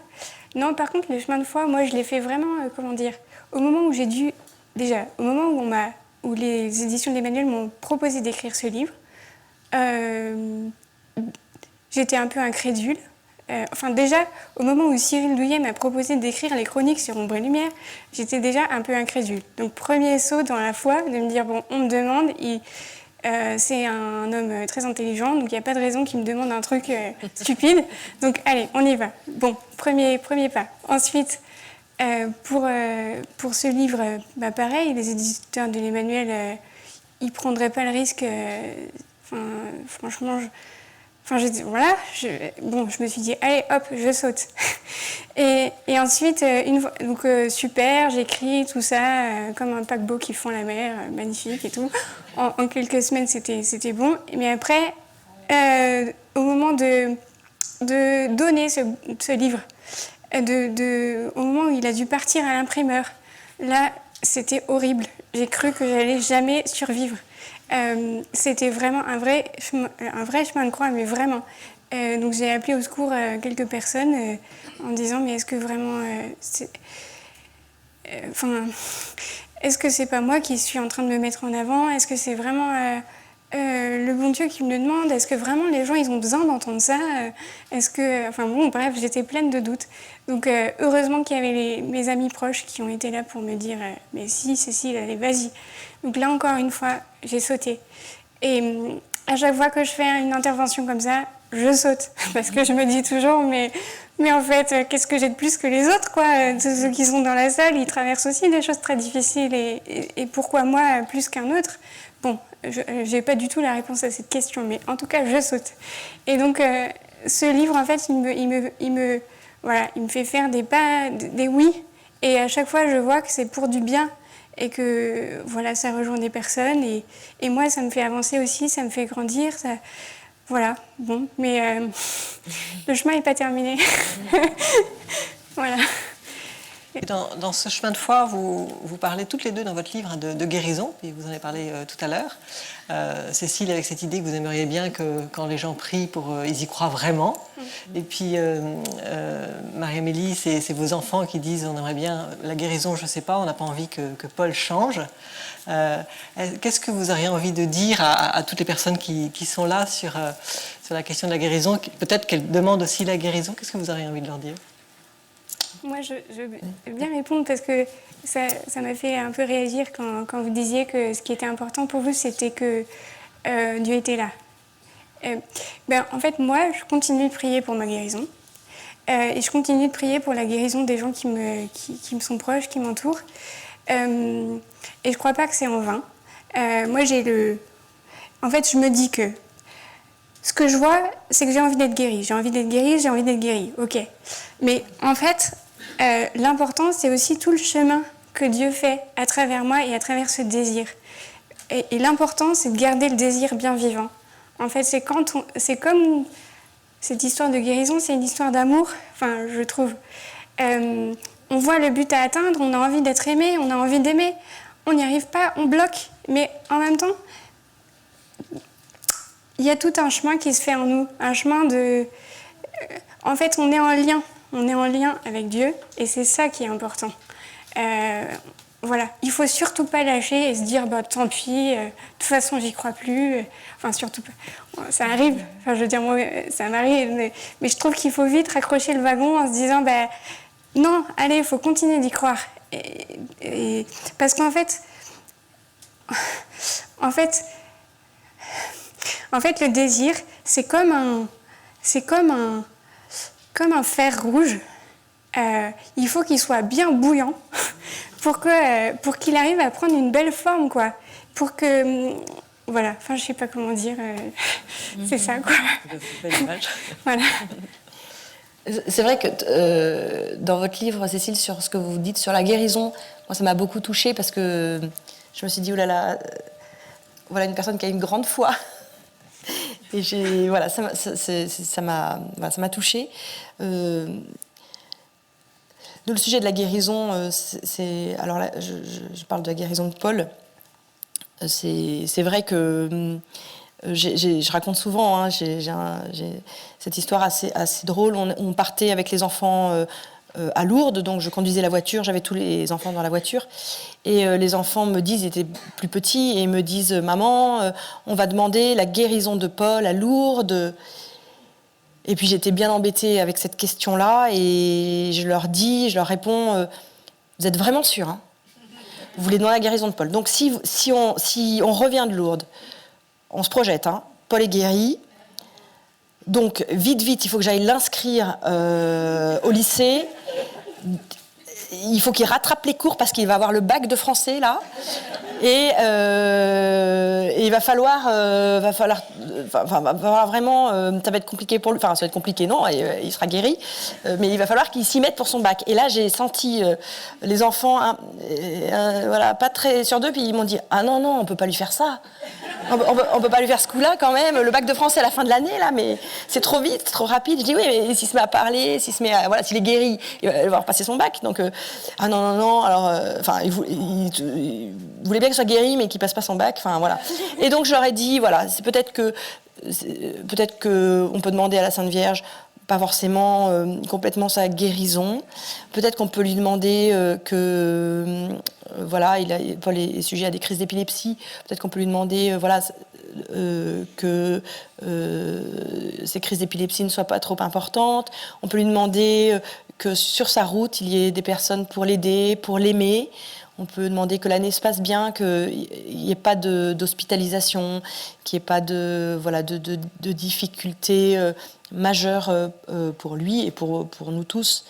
Non, par contre, le chemin de foi, moi, je l'ai fait vraiment, au moment où j'ai dû... Déjà, au moment où les éditions de l'Emmanuel m'ont proposé d'écrire ce livre, j'étais un peu incrédule. Déjà, au moment où Cyril Douillet m'a proposé d'écrire les chroniques sur Ombre et Lumière, j'étais déjà un peu incrédule. Donc, premier saut dans la foi, de me dire, bon, on me demande... c'est un homme très intelligent, donc il n'y a pas de raison qu'il me demande un truc stupide. Donc allez, on y va. Bon, premier pas. Ensuite, pour ce livre, pareil, les éditeurs de l'Emmanuel, ils ne prendraient pas le risque. Franchement, je me suis dit, allez, hop, je saute. et ensuite, super, j'écris tout ça, comme un paquebot qui fend la mer, magnifique et tout. En quelques semaines, c'était bon. Mais après, au moment de donner ce livre, au moment où il a dû partir à l'imprimeur, là, c'était horrible. J'ai cru que j'allais jamais survivre. C'était vraiment un vrai chemin de croix, mais vraiment. Donc j'ai appelé au secours quelques personnes en disant mais est-ce que vraiment est-ce que c'est pas moi qui suis en train de me mettre en avant? Est-ce que c'est vraiment le bon Dieu qui me le demande? Est-ce que vraiment les gens ils ont besoin d'entendre ça? Est-ce que enfin bon bref, j'étais pleine de doutes. Donc heureusement qu'il y avait mes amis proches qui ont été là pour me dire mais si Cécile, allez vas-y. Donc là encore une fois, j'ai sauté. Et à chaque fois que je fais une intervention comme ça, je saute parce que je me dis toujours mais en fait qu'est-ce que j'ai de plus que les autres quoi? Tous ceux qui sont dans la salle, ils traversent aussi des choses très difficiles et pourquoi moi plus qu'un autre? Bon, je n'ai pas du tout la réponse à cette question, mais en tout cas je saute. Et donc ce livre en fait il me fait faire des pas, des oui, et à chaque fois je vois que c'est pour du bien. Et que voilà, ça rejoint des personnes et moi ça me fait avancer aussi, ça me fait grandir, ça, voilà, bon, mais le chemin n'est pas terminé. Voilà. Et dans ce chemin de foi, vous parlez toutes les deux dans votre livre de guérison, et vous en avez parlé tout à l'heure. Cécile, avec cette idée que vous aimeriez bien que quand les gens prient, ils y croient vraiment. Et puis Marie-Amélie, c'est vos enfants qui disent on aimerait bien la guérison, je ne sais pas, on n'a pas envie que Paul change. Qu'est-ce que vous auriez envie de dire à toutes les personnes qui sont là sur la question de la guérison? Peut-être qu'elles demandent aussi la guérison. Qu'est-ce que vous auriez envie de leur dire? Moi, je veux bien répondre parce que ça m'a fait un peu réagir quand vous disiez que ce qui était important pour vous, c'était que Dieu était là. En fait, moi, je continue de prier pour ma guérison. Et je continue de prier pour la guérison des gens qui me sont proches, qui m'entourent. Et je ne crois pas que c'est en vain. Moi, en fait, je me dis que ce que je vois, c'est que j'ai envie d'être guérie. J'ai envie d'être guérie, j'ai envie d'être guérie. Ok. Mais en fait, l'important, c'est aussi tout le chemin que Dieu fait à travers moi et à travers ce désir. Et l'important, c'est de garder le désir bien vivant. En fait, c'est comme cette histoire de guérison, c'est une histoire d'amour, enfin, je trouve. On voit le but à atteindre, on a envie d'être aimé, on a envie d'aimer. On n'y arrive pas, on bloque. Mais en même temps, il y a tout un chemin qui se fait en nous, un chemin de... En fait, on est en lien avec Dieu, et c'est ça qui est important. Voilà, il faut surtout pas lâcher et se dire bah tant pis, de toute façon j'y crois plus. Enfin surtout pas. Ça arrive. Enfin je veux dire moi ça m'arrive, mais je trouve qu'il faut vite raccrocher le wagon en se disant bah non, allez, il faut continuer d'y croire. Et parce qu'en fait, le désir c'est comme un fer rouge. Il faut qu'il soit bien bouillant pour qu'il arrive à prendre une belle forme, quoi. Pour que... voilà, enfin, je sais pas comment dire. C'est ça, quoi. Voilà. C'est vrai que dans votre livre, Cécile, sur ce que vous dites sur la guérison, moi, ça m'a beaucoup touchée parce que je me suis dit, oh là là, voilà une personne qui a une grande foi. Et voilà, ça m'a touchée. Le sujet de la guérison, alors là, je parle de la guérison de Paul. C'est vrai que je raconte souvent, hein, j'ai cette histoire assez drôle. On partait avec les enfants à Lourdes, donc je conduisais la voiture, j'avais tous les enfants dans la voiture. Et les enfants me disent, ils étaient plus petits, et ils me disent « Maman, on va demander la guérison de Paul à Lourdes ». Et puis j'étais bien embêtée avec cette question-là et je leur réponds vous êtes vraiment sûrs, hein? Vous voulez demander la guérison de Paul. Donc si on revient de Lourdes, on se projette, hein? Paul est guéri. Donc vite, il faut que j'aille l'inscrire au lycée. Il faut qu'il rattrape les cours parce qu'il va avoir le bac de français là. Et il va falloir vraiment, ça va être compliqué pour lui. Enfin, ça va être compliqué, non, il sera guéri, mais il va falloir qu'il s'y mette pour son bac. Et là, j'ai senti les enfants, voilà, pas très sur deux, puis ils m'ont dit ah non, on peut pas lui faire ça. On peut pas lui faire ce coup-là quand même. Le bac de français à la fin de l'année là, mais c'est trop vite, trop rapide. Je dis oui, mais s'il se met à parler, s'il est guéri, il va devoir passer son bac. Donc ah non. Alors, il voulait bien qu'il soit guéri, mais qu'il passe pas son bac. Enfin voilà. Et donc je leur ai dit voilà, c'est peut-être que peut-être qu'on peut demander à la Sainte Vierge, pas forcément complètement sa guérison. Peut-être qu'on peut lui demander voilà, Paul est sujet à des crises d'épilepsie. Peut-être qu'on peut lui demander que ces crises d'épilepsie ne soient pas trop importantes. On peut lui demander que sur sa route, il y ait des personnes pour l'aider, pour l'aimer. On peut demander que l'année se passe bien, qu'il n'y ait pas d'hospitalisation, qu'il n'y ait pas de difficultés majeures pour lui et pour nous tous.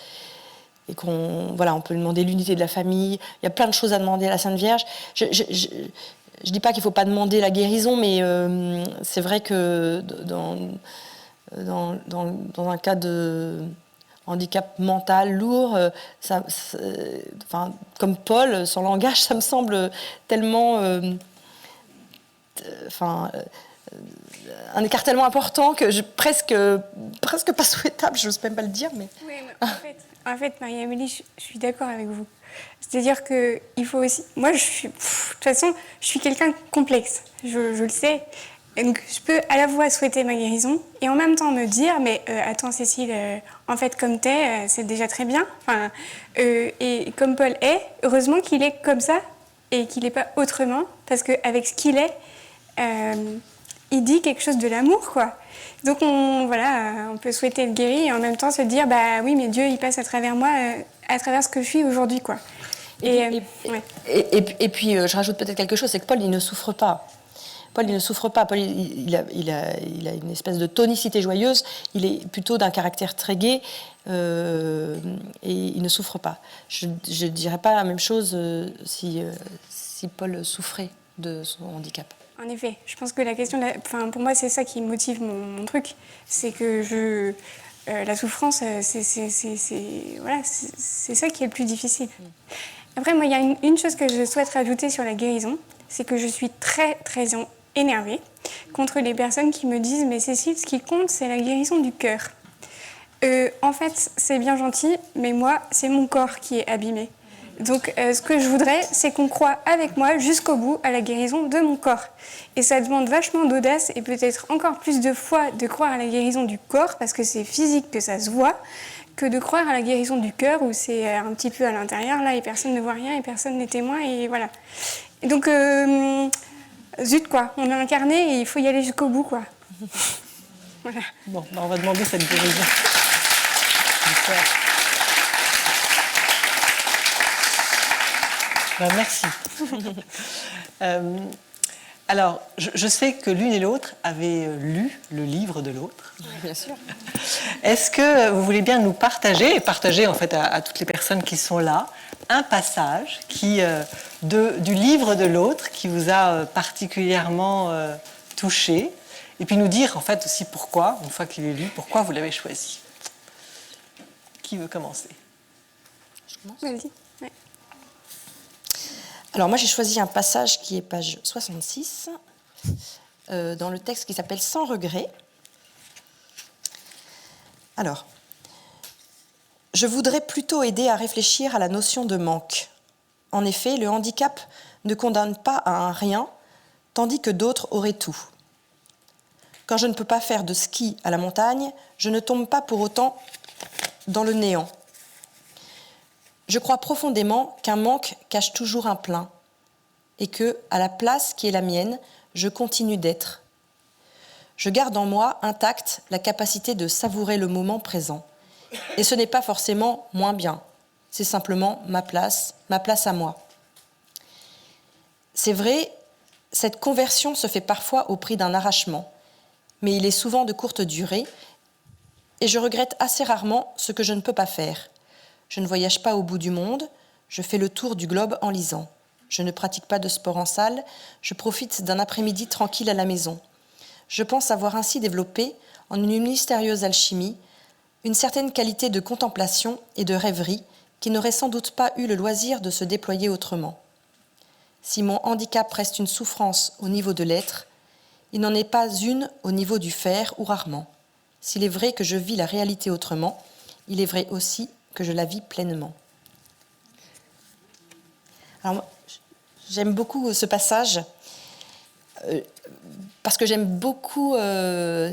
Et on peut lui demander l'unité de la famille. Il y a plein de choses à demander à la Sainte Vierge. Je dis pas qu'il ne faut pas demander la guérison, mais c'est vrai que dans un cas de handicap mental lourd, comme Paul, son langage, ça me semble tellement... un écart tellement important que presque pas souhaitable, je n'ose même pas le dire. Mais... Oui, en fait, Marie-Amélie, je suis d'accord avec vous. C'est-à-dire qu'il faut aussi... Moi, de toute façon, je suis quelqu'un de complexe, je le sais. Donc, je peux à la fois souhaiter ma guérison et en même temps me dire, mais attends Cécile, en fait comme t'es, c'est déjà très bien. Et comme Paul est, heureusement qu'il est comme ça et qu'il n'est pas autrement, parce qu'avec ce qu'il est, il dit quelque chose de l'amour, quoi. Donc on peut souhaiter être guéri et en même temps se dire, bah oui, mais Dieu il passe à travers moi, à travers ce que je suis aujourd'hui, quoi. Et puis je rajoute peut-être quelque chose, c'est que Paul il ne souffre pas. Paul, il ne souffre pas. Paul, il a une espèce de tonicité joyeuse. Il est plutôt d'un caractère très gai et il ne souffre pas. Je ne dirais pas la même chose si Paul souffrait de son handicap. En effet, je pense que la question, pour moi, c'est ça qui motive mon truc. C'est que la souffrance, c'est ça qui est le plus difficile. Après, moi, il y a une chose que je souhaite rajouter sur la guérison, c'est que je suis très, très énervée contre les personnes qui me disent « Mais Cécile, ce qui compte, c'est la guérison du cœur. » En fait, c'est bien gentil, mais moi, c'est mon corps qui est abîmé. Donc, ce que je voudrais, c'est qu'on croie avec moi jusqu'au bout à la guérison de mon corps. Et ça demande vachement d'audace et peut-être encore plus de foi de croire à la guérison du corps, parce que c'est physique, que ça se voit, que de croire à la guérison du cœur, où c'est un petit peu à l'intérieur, là, et personne ne voit rien, et personne n'est témoin, et voilà. Et donc... zut, quoi, on est incarné et il faut y aller jusqu'au bout, quoi. Voilà. Bon, on va demander cette guérison. Merci. Alors, je sais que l'une et l'autre avaient lu le livre de l'autre. Oui, bien sûr. Est-ce que vous voulez bien nous partager en fait à toutes les personnes qui sont là, un passage du livre de l'autre qui vous a particulièrement touché, et puis nous dire en fait aussi pourquoi, une fois qu'il est lu, pourquoi vous l'avez choisi. Qui veut commencer ? Je commence. Vas-y. Ouais. Alors moi j'ai choisi un passage qui est page 66 dans le texte qui s'appelle « Sans regret ». Alors, je voudrais plutôt aider à réfléchir à la notion de manque. En effet, le handicap ne condamne pas à un rien, tandis que d'autres auraient tout. Quand je ne peux pas faire de ski à la montagne, je ne tombe pas pour autant dans le néant. Je crois profondément qu'un manque cache toujours un plein, et que, à la place qui est la mienne, je continue d'être. Je garde en moi intacte la capacité de savourer le moment présent. Et ce n'est pas forcément moins bien, c'est simplement ma place à moi. C'est vrai, cette conversion se fait parfois au prix d'un arrachement, mais il est souvent de courte durée, et je regrette assez rarement ce que je ne peux pas faire. Je ne voyage pas au bout du monde, je fais le tour du globe en lisant. Je ne pratique pas de sport en salle, je profite d'un après-midi tranquille à la maison. Je pense avoir ainsi développé, en une mystérieuse alchimie, une certaine qualité de contemplation et de rêverie qui n'aurait sans doute pas eu le loisir de se déployer autrement. Si mon handicap reste une souffrance au niveau de l'être, il n'en est pas une au niveau du faire ou rarement. S'il est vrai que je vis la réalité autrement, il est vrai aussi que je la vis pleinement. Alors, j'aime beaucoup ce passage parce que j'aime beaucoup,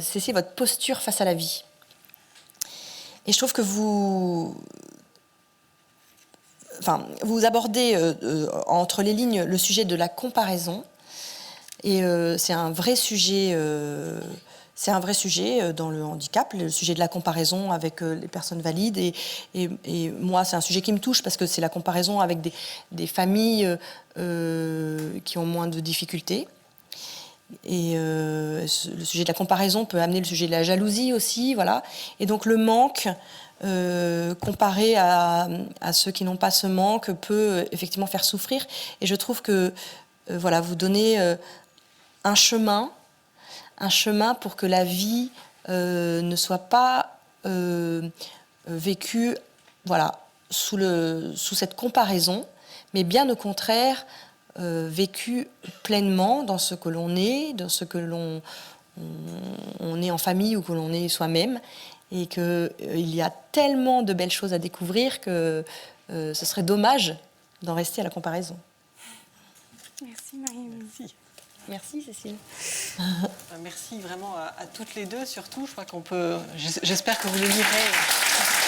Cécile, votre posture face à la vie. Et je trouve que vous abordez entre les lignes le sujet de la comparaison. Et c'est un vrai sujet dans le handicap, le sujet de la comparaison avec les personnes valides. Et moi, c'est un sujet qui me touche parce que c'est la comparaison avec des familles qui ont moins de difficultés. Et le sujet de la comparaison peut amener le sujet de la jalousie aussi, voilà. Et donc le manque, comparé à ceux qui n'ont pas ce manque, peut effectivement faire souffrir. Et je trouve que vous donnez un chemin pour que la vie ne soit pas vécue sous cette comparaison, mais bien au contraire vécue pleinement dans ce que l'on est, dans ce que l'on est en famille ou que l'on est soi-même, et qu'il y a tellement de belles choses à découvrir que ce serait dommage d'en rester à la comparaison. Merci Marie. Merci. Merci Cécile. Merci vraiment à toutes les deux, surtout. Je crois qu'on peut. J'espère que vous le lirez.